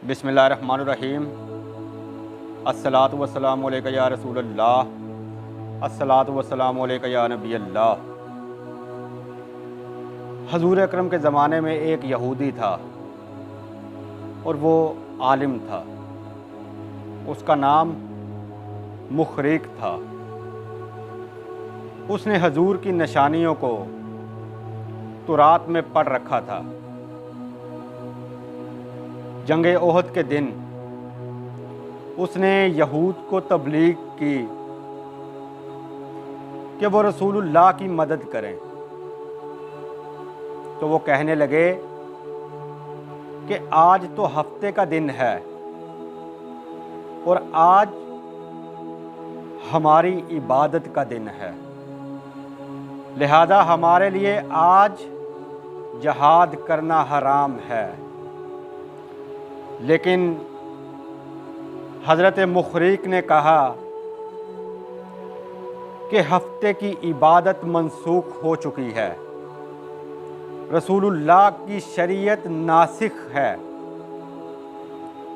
बिस्मिल्लाहिर्रहमानिर्रहीम। अस्सलातु वस्सलामु अलैका या रसूलल्लाह, अस्सलातु वस्सलामु अलैका या नबी अल्लाह। हजूर अकरम के ज़माने में एक यहूदी था और वो आलिम था। उसका नाम मुखरिक था। उसने हजूर की निशानियों को तुरात में पढ़ रखा था। जंगे ओहद के दिन उसने यहूद को तबलीग की कि वो रसूलुल्लाह की मदद करें। तो वो कहने लगे कि आज तो हफ्ते का दिन है और आज हमारी इबादत का दिन है, लिहाजा हमारे लिए आज जहाद करना हराम है। लेकिन हज़रत मुखरिक ने कहा कि हफ्ते की इबादत मनसूख हो चुकी है, रसूलुल्लाह की शरीयत नासिख है,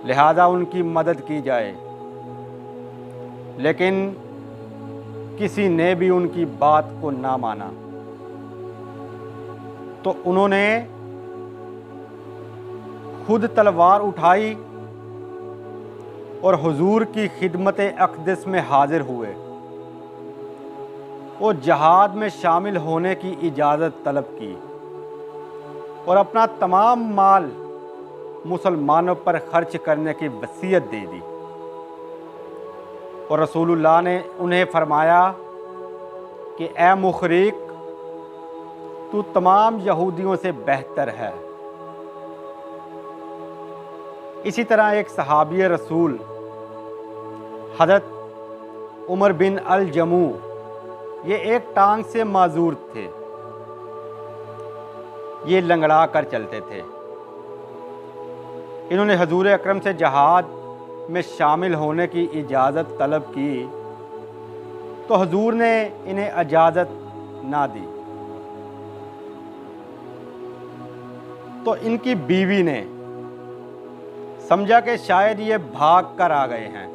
लिहाजा उनकी मदद की जाए। लेकिन किसी ने भी उनकी बात को ना माना। तो उन्होंने खुद तलवार उठाई और हुजूर की खिदमत अक़दस में हाजिर हुए और जहाद में शामिल होने की इजाज़त तलब की और अपना तमाम माल मुसलमानों पर खर्च करने की वसीयत दे दी। और रसूलुल्लाह ने उन्हें फरमाया कि ए मुखरिक, तू तमाम यहूदियों से बेहतर है। इसी तरह एक सहाबी रसूल हज़रत उमर बिन अल जमू, ये एक टांग से माजूर थे, ये लंगड़ा कर चलते थे। इन्होंने हजूर अकरम से जहाद में शामिल होने की इजाज़त तलब की तो हजूर ने इन्हें इजाज़त ना दी। तो इनकी बीवी ने समझा कि शायद ये भाग कर आ गए हैं,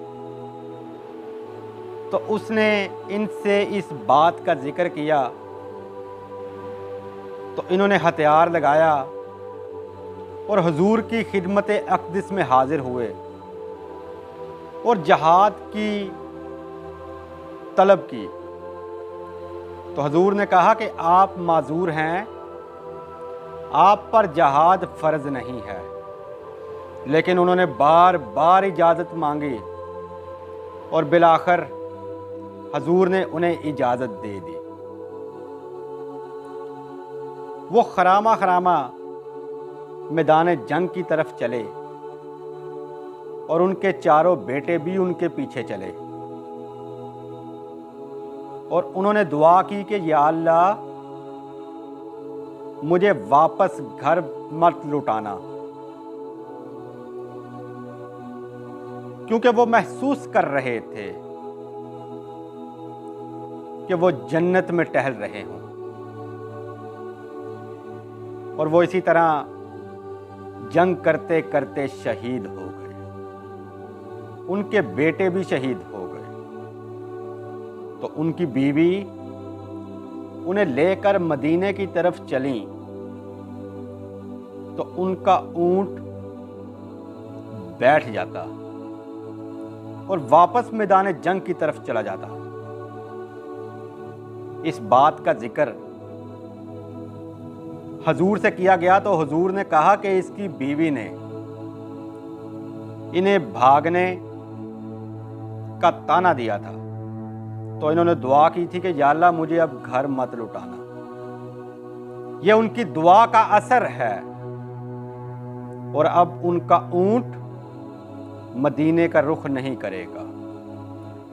तो उसने इनसे इस बात का जिक्र किया तो इन्होंने हथियार लगाया और हुजूर की खिदमत अक़दस में हाजिर हुए और जहाद की तलब की। तो हुजूर ने कहा कि आप माजूर हैं, आप पर जहाद फ़र्ज़ नहीं है। लेकिन उन्होंने बार बार इजाज़त मांगी और बिलाखिर हजूर ने उन्हें इजाज़त दे दी। वो खरामा खरामा मैदान जंग की तरफ चले और उनके चारों बेटे भी उनके पीछे चले और उन्होंने दुआ की कि या अल्लाह, मुझे वापस घर मत लौटाना, क्योंकि वो महसूस कर रहे थे कि वो जन्नत में टहल रहे हों। और वो इसी तरह जंग करते करते शहीद हो गए, उनके बेटे भी शहीद हो गए। तो उनकी बीवी उन्हें लेकर मदीने की तरफ चली तो उनका ऊंट बैठ जाता और वापस मैदान जंग की तरफ चला जाता। इस बात का जिक्र हजूर से किया गया तो हजूर ने कहा कि इसकी बीवी ने इन्हें भागने का ताना दिया था। तो इन्होंने दुआ की थी कि या अल्लाह, मुझे अब घर मत लौटाना। यह उनकी दुआ का असर है और अब उनका ऊंट मदीने का रुख नहीं करेगा,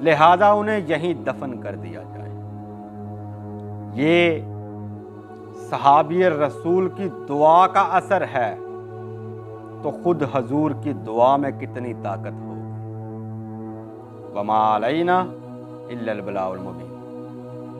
लिहाजा उन्हें यहीं दफन कर दिया जाए। ये सहाबी रसूल की दुआ का असर है, तो खुद हजूर की दुआ में कितनी ताकत हो। वमा अलैना इल्लल बलाउल मुबीन।